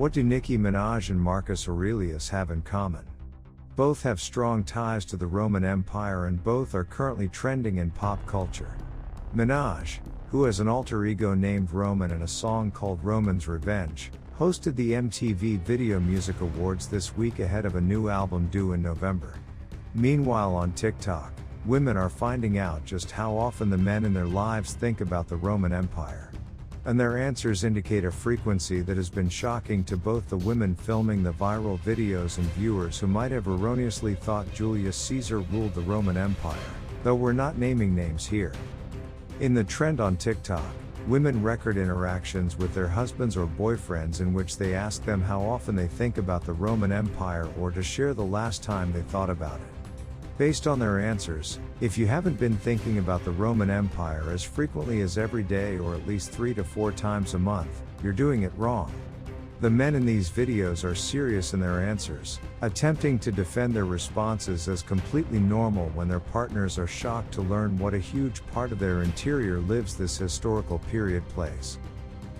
What do Nicki Minaj and Marcus Aurelius have in common? Both have strong ties to the Roman Empire and both are currently trending in pop culture. Minaj, who has an alter ego named Roman and a song called Roman's Revenge, hosted the MTV Video Music Awards this week ahead of a new album due in November. Meanwhile on TikTok, women are finding out just how often the men in their lives think about the Roman Empire. And their answers indicate a frequency that has been shocking to both the women filming the viral videos and viewers who might have erroneously thought Julius Caesar ruled the Roman Empire, though we're not naming names here. In the trend on TikTok, women record interactions with their husbands or boyfriends in which they ask them how often they think about the Roman Empire or to share the last time they thought about it. Based on their answers, if you haven't been thinking about the Roman Empire as frequently as every day or at least 3 to 4 times a month, you're doing it wrong. The men in these videos are serious in their answers, attempting to defend their responses as completely normal when their partners are shocked to learn what a huge part of their interior lives this historical period plays.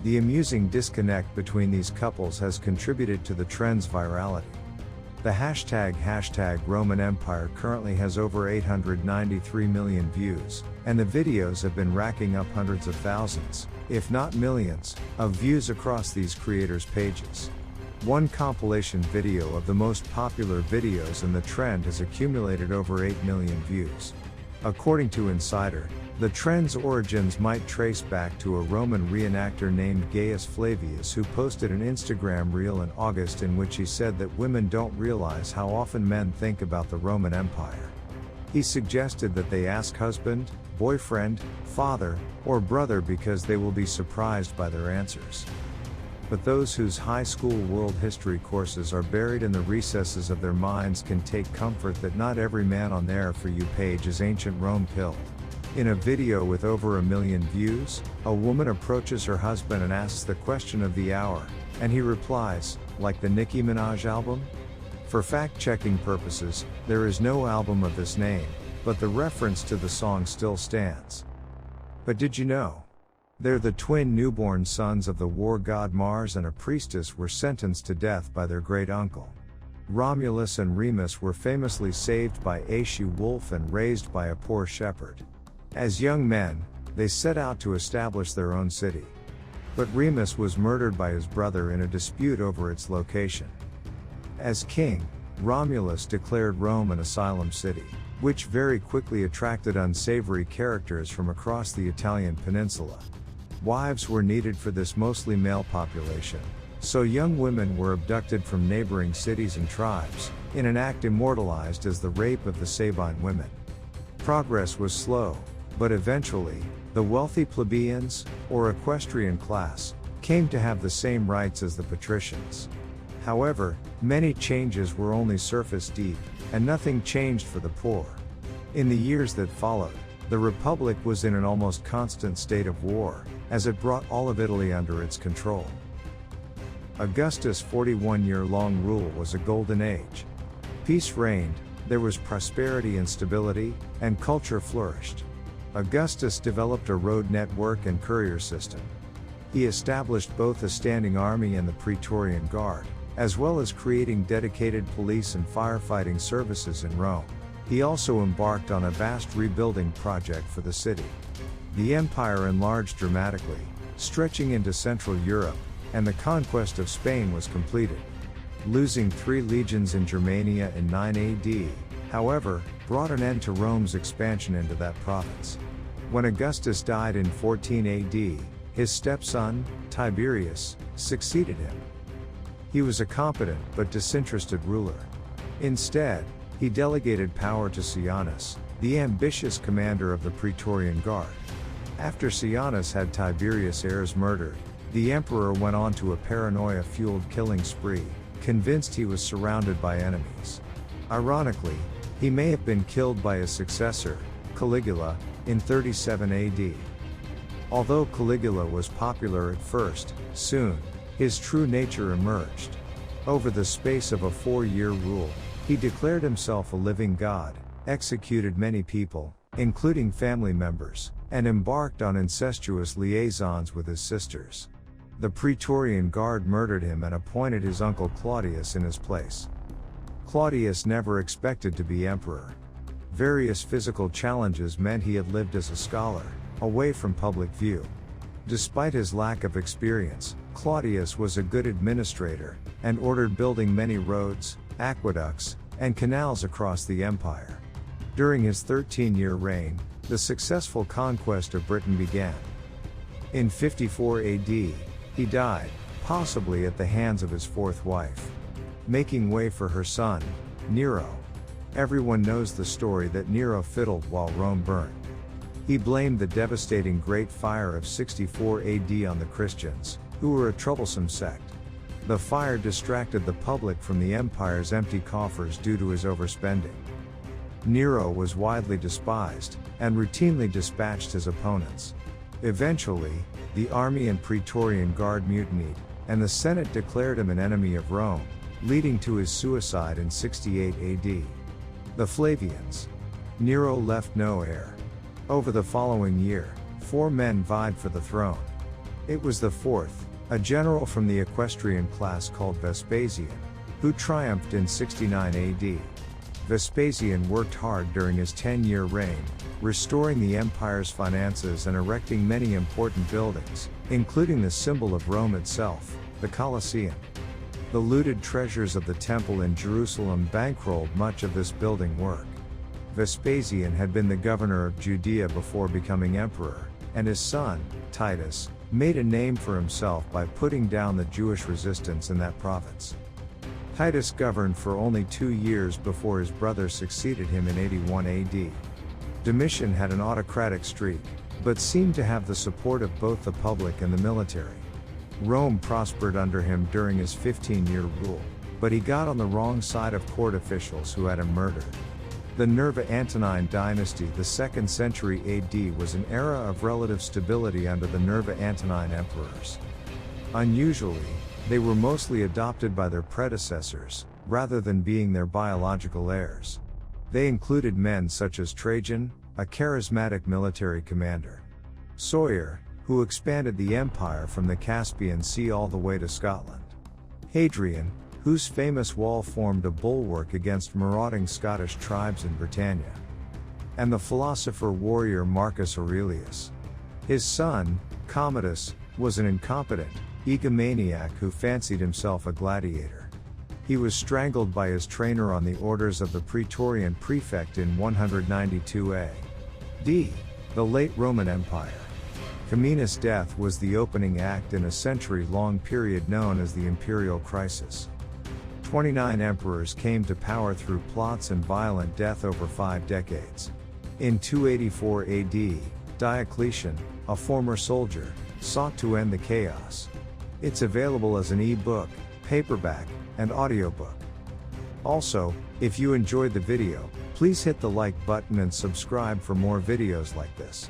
The amusing disconnect between these couples has contributed to the trend's virality. The hashtag Roman Empire currently has over 893 million views, and the videos have been racking up hundreds of thousands, if not millions, of views across these creators' pages. One compilation video of the most popular videos in the trend has accumulated over 8 million views. According to Insider, the trend's origins might trace back to a Roman reenactor named Gaius Flavius who posted an Instagram reel in August in which he said that women don't realize how often men think about the Roman Empire. He suggested that they ask husband, boyfriend, father, or brother because they will be surprised by their answers. But those whose high school world history courses are buried in the recesses of their minds can take comfort that not every man on their For You page is ancient Rome pilled. In a video with over 1 million views, a woman approaches her husband and asks the question of the hour, and he replies, like the Nicki Minaj album? For fact-checking purposes, there is no album of this name, but the reference to the song still stands. But did you know? They're the twin newborn sons of the war god Mars, and a priestess were sentenced to death by their great-uncle. Romulus and Remus were famously saved by a she-wolf and raised by a poor shepherd. As young men, they set out to establish their own city. But Remus was murdered by his brother in a dispute over its location. As king, Romulus declared Rome an asylum city, which very quickly attracted unsavory characters from across the Italian peninsula. Wives were needed for this mostly male population, so young women were abducted from neighboring cities and tribes, in an act immortalized as the rape of the Sabine women. Progress was slow, but eventually, the wealthy plebeians, or equestrian class, came to have the same rights as the patricians. However, many changes were only surface deep, and nothing changed for the poor. In the years that followed, the Republic was in an almost constant state of war, as it brought all of Italy under its control. Augustus' 41-year-long rule was a golden age. Peace reigned, there was prosperity and stability, and culture flourished. Augustus developed a road network and courier system. He established both a standing army and the Praetorian Guard, as well as creating dedicated police and firefighting services in Rome. He also embarked on a vast rebuilding project for the city. The empire enlarged dramatically, stretching into Central Europe, and the conquest of Spain was completed. Losing 3 legions in Germania in 9 AD, however, brought an end to Rome's expansion into that province. When Augustus died in 14 AD, his stepson, Tiberius, succeeded him. He was a competent but disinterested ruler. Instead, he delegated power to Sejanus, the ambitious commander of the Praetorian Guard. After Sejanus had Tiberius' heirs murdered, the emperor went on to a paranoia-fueled killing spree, convinced he was surrounded by enemies. Ironically, he may have been killed by his successor, Caligula, in 37 AD. Although Caligula was popular at first, soon, his true nature emerged. Over the space of a 4-year rule, he declared himself a living god, executed many people, including family members, and embarked on incestuous liaisons with his sisters. The Praetorian Guard murdered him and appointed his uncle Claudius in his place. Claudius never expected to be emperor. Various physical challenges meant he had lived as a scholar, away from public view. Despite his lack of experience, Claudius was a good administrator, and ordered building many roads, aqueducts, and canals across the empire. During his 13-year reign, the successful conquest of Britain began. In 54 AD, he died, possibly at the hands of his fourth wife, making way for her son, Nero. Everyone knows the story that Nero fiddled while Rome burned. He blamed the devastating Great Fire of 64 AD on the Christians, who were a troublesome sect. The fire distracted the public from the empire's empty coffers due to his overspending. Nero was widely despised, and routinely dispatched his opponents. Eventually, the army and Praetorian Guard mutinied, and the Senate declared him an enemy of Rome, leading to his suicide in 68 AD. The Flavians. Nero left no heir. Over the following year, 4 men vied for the throne. It was the fourth, a general from the equestrian class called Vespasian, who triumphed in 69 AD. Vespasian worked hard during his 10-year reign, restoring the empire's finances and erecting many important buildings, including the symbol of Rome itself, the Colosseum. The looted treasures of the temple in Jerusalem bankrolled much of this building work. Vespasian had been the governor of Judea before becoming emperor, and his son, Titus, made a name for himself by putting down the Jewish resistance in that province. Titus governed for only 2 years before his brother succeeded him in 81 AD. Domitian had an autocratic streak, but seemed to have the support of both the public and the military. Rome prospered under him during his 15-year rule, but he got on the wrong side of court officials who had him murdered. The Nerva-Antonine dynasty, the 2nd century AD, was an era of relative stability under the Nerva-Antonine emperors. Unusually, they were mostly adopted by their predecessors, rather than being their biological heirs. They included men such as Trajan, a charismatic military commander; Sawyer, who expanded the empire from the Caspian Sea all the way to Scotland; Hadrian, whose famous wall formed a bulwark against marauding Scottish tribes in Britannia; and the philosopher-warrior Marcus Aurelius. His son, Commodus, was an incompetent egomaniac who fancied himself a gladiator. He was strangled by his trainer on the orders of the Praetorian prefect in 192 AD. The late Roman Empire. Comnenus' death was the opening act in a century-long period known as the Imperial Crisis. 29 emperors came to power through plots and violent death over 5 decades. In 284 AD, Diocletian, a former soldier, sought to end the chaos. It's available as an e-book, paperback, and audiobook. Also, if you enjoyed the video, please hit the like button and subscribe for more videos like this.